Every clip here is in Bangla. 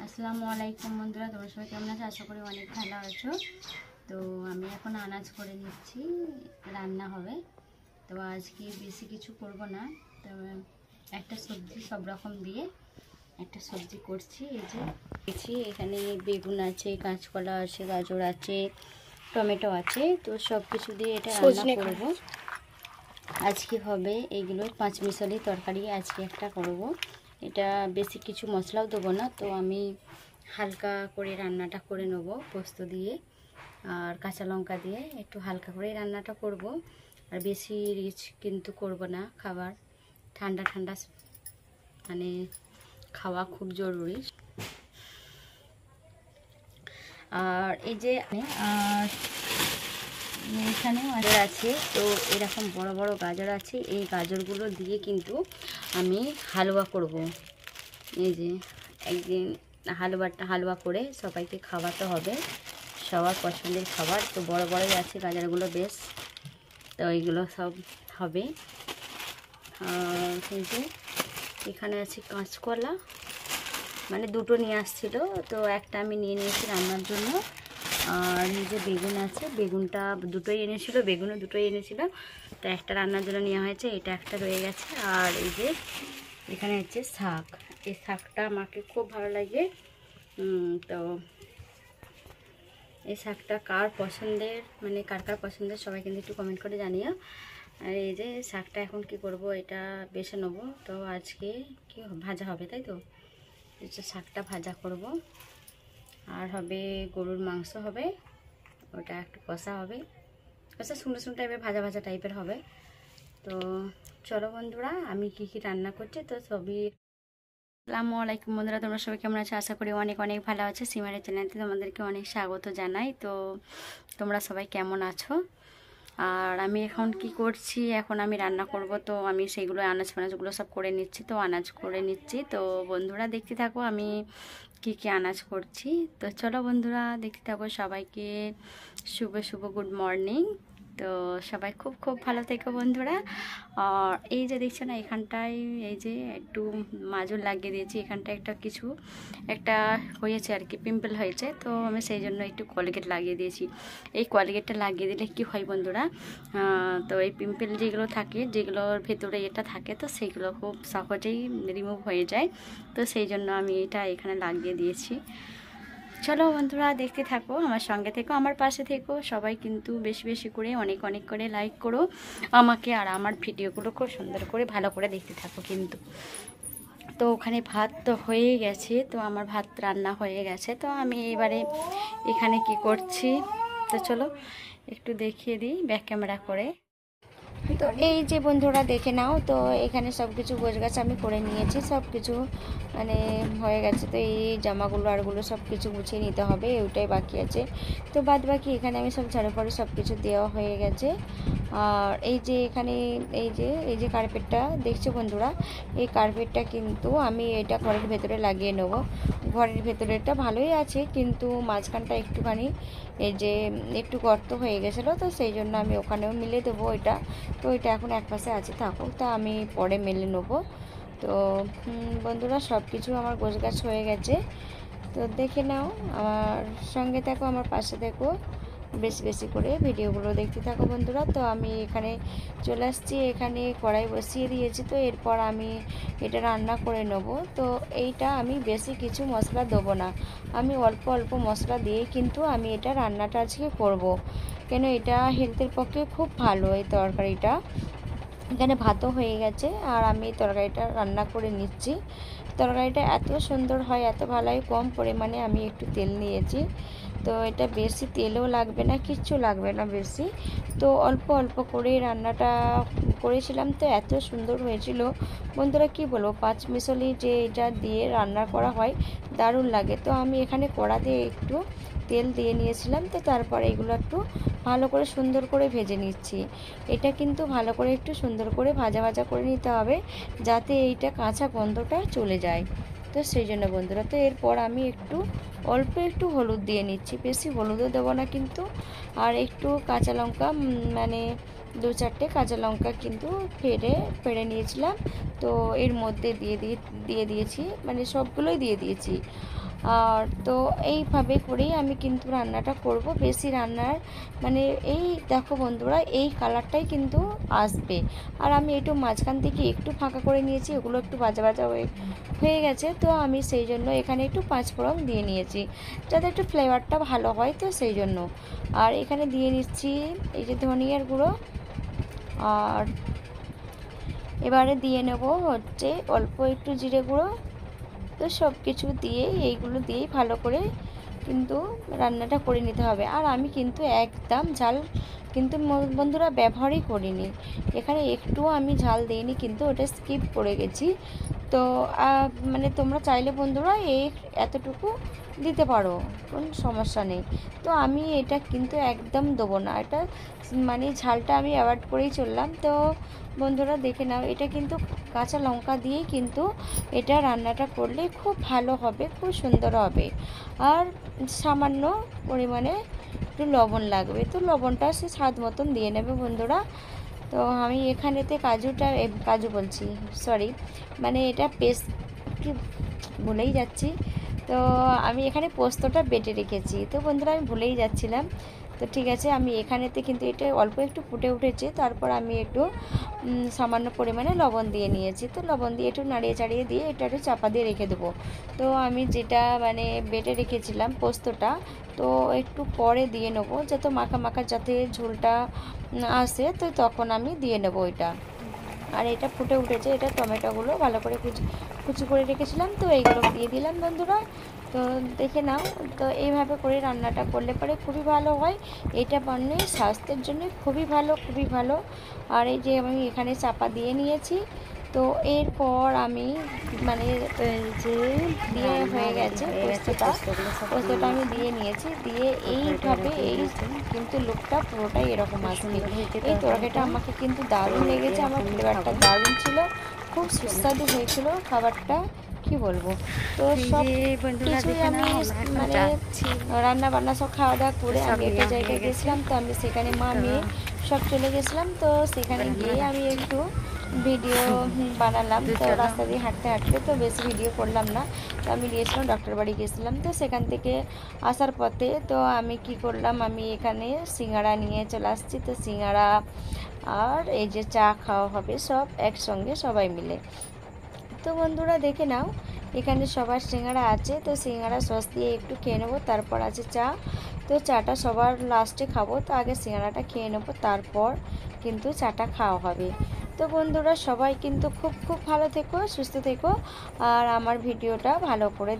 আসসালামু আলাইকুম বন্ধুরা, তোমরা সবাই কেমন আছো? আশা করি অনেক ভালো আছো। তো আমি এখন আনাজ করে নিচ্ছি, রান্না হবে। তো আজকে বেশি কিছু করব না, তো একটা সবজি সব রকম দিয়ে একটা সবজি করছি। এই যে দেখছি এখানে বেগুন আছে, কাঁচকলা আছে, গাজর আছে, টমেটো আছে। তো সব কিছু দিয়ে এটা রান্না করব। আজকে হবে এইগুলো পাঁচমিশালি তরকারি আজকে একটা করব। এটা বেশি কিছু মশলাও দেবো না, তো আমি হালকা করে রান্নাটা করে নেব পোস্ত দিয়ে আর কাঁচা লঙ্কা দিয়ে একটু হালকা করে রান্নাটা করব। আর বেশি রিচ কিন্তু করব না। খাবার ঠান্ডা ঠান্ডা মানে খাওয়া খুব জরুরি। আর এই যে আর এখানে গাজর আছে, তো এরকম বড় বড় গাজর আছে। এই গাজরগুলো দিয়ে কিন্তু আমি হালুয়া করব। এই যে একদিন হালুয়া করে সবাইকে খাওয়াতে হবে, সবার পছন্দের খাবার। তো বড় বড়ই আছে গাজরগুলো বেশ, তো এইগুলো সব হবে। কিন্তু এখানে আছে কাঁচকলা, মানে দুটো নিয়ে আসছিলো, তো একটা আমি নিয়ে নিয়েছি রান্নার জন্য। আর এই যে বেগুন আছে, বেগুনটা দুটোই এনেছিল, বেগুনও দুটোই এনেছিল, তো একটা রান্নার জন্য নেওয়া হয়েছে, এটা একটা রয়ে গেছে। আর এই যে এখানে হচ্ছে শাক, এই শাকটা আমাকে খুব ভালো লাগে। তো এই শাকটা কার পছন্দের, মানে কার কার পছন্দের সবাই কিন্তু একটু কমেন্ট করে জানিও। আর এই যে শাকটা এখন কি করব, এটা বেছে নেবো। তো আজকে কি ভাজা হবে, তাই তো শাকটা ভাজা করব। আর হবে গরুর মাংস হবে, ওটা একটু কষা হবে, কষা শুকনো শুকনো টাইপের ভাজা ভাজা টাইপের হবে। তো চলো বন্ধুরা, আমি কি কি রান্না করছি তো সবই। আসসালামু আলাইকুম বন্ধুরা, তোমরা সবাই কেমন আছো? আশা করি অনেক অনেক ভালো আছে। সিমারের চ্যানেলতে তোমাদেরকে অনেক স্বাগত জানাই। তো তোমরা সবাই কেমন আছো? আর আমি এখন কি করছি, এখন আমি রান্না করব, তো আমি সেইগুলো আনাজ ফানাজগুলো সব করে নিচ্ছি। তো আনাজ করে নিচ্ছি, তো বন্ধুরা দেখতে থাকো আমি কি কি আনাজ করছি। তো চলো বন্ধুরা দেখতে থাকো। সবাইকে শুভ শুভ গুড মর্নিং। তো সবাই খুব খুব ভালো থেকো বন্ধুরা। আর এই যে দেখছো না, এখানটায় এই যে একটু মাজুর লাগিয়ে দিয়েছি, এখানটায় একটা হয়েছে আর কি, পিম্পল হয়েছে, তো আমি সেই জন্য একটু কোলগেট লাগিয়ে দিয়েছি। এই কোলগেটটা লাগিয়ে দিলে কি হয় বন্ধুরা, তো এই পিম্পল যেগুলো থাকে, যেগুলোর ভেতরে এটা থাকে, তো সেগুলো খুব সহজেই রিমুভ হয়ে যায়। তো সেই জন্য আমি এটা এখানে লাগিয়ে দিয়েছি। চলো বন্ধুরা দেখতে থাকো, আমার সঙ্গে থেকো, আমার পাশে থেকো। সবাই কিন্তু বেশি বেশি করে অনেক অনেক করে লাইক করো আমাকে, আর আমার ভিডিওগুলো খুব সুন্দর করে ভালো করে দেখতে থাকো কিন্তু। তো ওখানে ভাত তো হয়ে গেছে, তো আমার ভাত রান্না হয়ে গেছে। তো আমি এবারে এখানে কি করছি, তো চলো একটু দেখিয়ে দিই ব্যাক ক্যামেরা করে। তো এই যে বন্ধুরা দেখে নাও, তো এখানে সব কিছু গোছগাছ আমি করে নিয়েছি, সব কিছু মানে হয়ে গেছে। তো এই জামাগুলো আরগুলো সব কিছু গুছিয়ে নিতে হবে, ওইটাই বাকি আছে। তো বাদ বাকি এখানে আমি সব ঝাড়ু ফাড়ু সব কিছু দেওয়া হয়ে গেছে। আর এই যে এখানে এই যে কার্পেটটা দেখছো বন্ধুরা, এই কার্পেটটা কিন্তু আমি এটা ঘরের ভেতরে লাগিয়ে নেব। ঘরের ভেতরেটা ভালোই আছে, কিন্তু মাঝখানটা একটুখানি এই যে একটু গর্ত হয়ে গেছিলো, তো সেই জন্য আমি ওখানেও মিলে দেবো এটা। তো এটা এখন এক পাশে আছে, থাকুক, তা আমি পরে মেলে নেবো। তো বন্ধুরা সব কিছু আমার গোছগাছ হয়ে গেছে, তো দেখে নাও, আমার সঙ্গে থাকো, আমার পাশে থাকো, বেশি বেশি করে ভিডিওগুলো দেখতে থাকো বন্ধুরা। তো আমি এখানে চলে আসছি, এখানে কড়াই বসিয়ে দিয়েছি। তো এরপর আমি এটা রান্না করে নেব। তো এইটা আমি বেশি কিছু মশলা দেবো না, আমি অল্প অল্প মশলা দিয়ে কিন্তু আমি এটা রান্নাটা আজকে করব। কেন এটা হেলথের পক্ষে খুব ভালো এই তরকারিটা। এখানে ভাতও হয়ে গেছে, আর আমি তরকারিটা রান্না করে নিচ্ছি। তরকারিটা এত সুন্দর হয়, এত ভালো হয়। কম পরিমাণে আমি একটু তেল নিয়েছি, তো এটা বেশি তেলও লাগবে না, কিচ্ছু লাগবে না বেশি। তো অল্প অল্প করে রান্নাটা করেছিলাম, তো এত সুন্দর হয়েছিল বন্ধুরা, কি বলবো, পাঁচমিশালি যে এটা দিয়ে রান্না করা হয় দারুণ লাগে। তো আমি এখানে কড়াতে একটু তেল দিয়ে নিয়েছিলাম, তো তারপরে এগুলো একটু ভালো করে সুন্দর করে ভেজে নিচ্ছি। এটা কিন্তু ভালো করে একটু সুন্দর করে ভাজা ভাজা করে নিতে হবে, যাতে এইটা কাঁচা গন্ধটা চলে যায়। তো সেই জন্য বন্ধুরা, তো এরপর আমি অল্প একটু হলুদ দিয়ে নিচ্ছি, বেশি হলুদও দেবো না কিন্তু। আর একটু কাঁচা লঙ্কা, মানে 2-4টে কাঁচা লঙ্কা কিন্তু ফেড়ে নিয়েছিলাম, তো এর মধ্যে দিয়ে দিয়েছি, মানে সবগুলোই দিয়ে দিয়েছি। আর তো এইভাবে করেই আমি কিন্তু রান্নাটা করব। বেশি রান্নার মানে এই দেখো বন্ধুরা, এই কালারটাই কিন্তু আসবে। আর আমি একটু মাঝখান থেকে একটু ফাঁকা করে নিয়েছি, ওগুলো একটু ভাজা ভাজা হয়ে গেছে। তো আমি সেই জন্য এখানে একটু পাঁচফোড়ন দিয়ে নিয়েছি, যাতে একটু ফ্লেভারটা ভালো হয়, তো সেই জন্য। আর এখানে দিয়ে নিচ্ছি এই যে ধনিয়ার গুঁড়ো। আর এবারে দিয়ে নেব হচ্ছে অল্প একটু জিরে গুঁড়ো। তো সব কিছু দিয়ে এইগুলো দিয়েই ভালো করে কিন্তু রান্নাটা করে নিতে হবে। আর আমি কিন্তু একদম ঝাল কিন্তু বন্ধুরা ব্যবহারই করিনি, এখানে একটুও আমি ঝাল দিইনি, কিন্তু ওটা স্কিপ করে গেছি। তো মানে তোমরা চাইলে বন্ধুরা এই এতটুকু দিতে পারো, কোনো সমস্যা নেই। তো আমি এটা কিন্তু একদম দেবো না, এটা মানে ঝালটা আমি অ্যাভয়েড করেই চললাম। তো বন্ধুরা দেখে নাও, এটা কিন্তু কাঁচা লঙ্কা দিয়েই কিন্তু এটা রান্নাটা করলে খুব ভালো হবে, খুব সুন্দর হবে। আর সামান্য পরিমাণে একটু লবণ লাগবে, তো লবণটা সে স্বাদ মতন দিয়ে নেবে বন্ধুরা। তো আমি এখানেতে কাজু বলছি, সরি, মানে এটা পেস্ট কি ভুলেই যাচ্ছি। তো আমি এখানে পোস্তটা বেটে রেখেছি, তো বন্ধুরা আমি ভুলেই যাচ্ছিলাম। তো ঠিক আছে, আমি এখানেতে কিন্তু এটা অল্প একটু ফুটে উঠেছে, তারপর আমি একটু সামান্য পরিমাণে লবণ দিয়ে নিয়েছি। তো লবণ দিয়ে একটু নাড়িয়ে চাড়িয়ে দিয়ে এটা একটু চাপা দিয়ে রেখে দেবো। তো আমি যেটা মানে বেটে রেখেছিলাম পোস্তটা, তো একটু পরে দিয়ে নেবো, যাতে মাখা মাখা যাতে ঝোলটা আসে, তো তখন আমি দিয়ে নেবো এটা। আর এটা ফুটে উঠেছে, এটা টমেটোগুলো ভালো করে কুচি করে রেখেছিলাম, তো এইগুলো দিয়ে দিলাম বন্ধুরা। তো দেখে নাও, তো এইভাবে করে রান্নাটা করলে পরে খুবই ভালো হয়। এটা মানে স্বাস্থ্যের জন্য খুবই ভালো, খুবই ভালো। আর এই যে আমি এখানে চাপা দিয়ে নিয়েছি, তো এরপর আমি মানে যে দিয়ে হয়ে গেছে পোস্তটা আমি দিয়ে নিয়েছি, দিয়ে এইভাবে এই কিন্তু লুকটা পুরোটাই এরকম আসবে। এই তরকারিটা আমাকে কিন্তু দারুণ লেগেছে, আমার ফ্লেভারটা দারুণ ছিল, খুব সুস্বাদু হয়েছিল খাবারটা, কি বলবো। তো সব কিছুই আমি মানে রান্না বান্না সব খাওয়া দাওয়া করে আমি একটা জায়গায় গেছিলাম, তো আমি সেখানে মা মেয়ে সব চলে গেছিলাম। তো সেখানে গিয়ে আমি একটু ভিডিও বানালাম, তো রাস্তা দিয়ে হাঁটতে হাঁটতে, তো বেশি ভিডিও করলাম না। তো আমি গিয়েছিলাম ডক্টর বাড়ি গেছিলাম, তো সেখান থেকে আসার পথে তো আমি কি করলাম, আমি এখানে সিঙ্গাড়া নিয়ে চলে আসছি। তো সিঙ্গাড়া আর এই যে চা খাওয়া হবে সব একসঙ্গে সবাই মিলে। তো বন্ধুরা দেখে নাও, এখানে সবার সিঙ্গাড়া আছে, তো সিঙ্গাড়া সস দিয়ে একটু খেয়ে নেবো, তারপর আছে চা। তো চাটা সবার লাস্টে খাবো, তো আগে সিঙ্গাড়াটা খেয়ে নেবো, তারপর কিন্তু চাটা খাওয়া হবে। তো বন্ধুরা সবাই কিন্তু খুব খুব ভালো থেকো, সুস্থ থেকো, আর আমার ভিডিওটা ভালো করে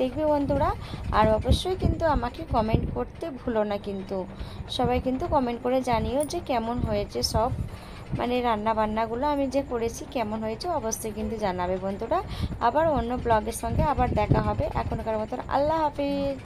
দেখবে বন্ধুরা। আর অবশ্যই কিন্তু আমাকে কমেন্ট করতে ভুলো না, কিন্তু সবাই কিন্তু কমেন্ট করে জানিও যে কেমন হয়েছে সব মানে রান্না বান্নাগুলো আমি যে করেছি কেমন হয়েছে অবশ্যই কিন্তু জানাবে বন্ধুরা। আবার অন্য ব্লগের সঙ্গে আবার দেখা হবে, এখনকার মতন আল্লাহ হাফিজ।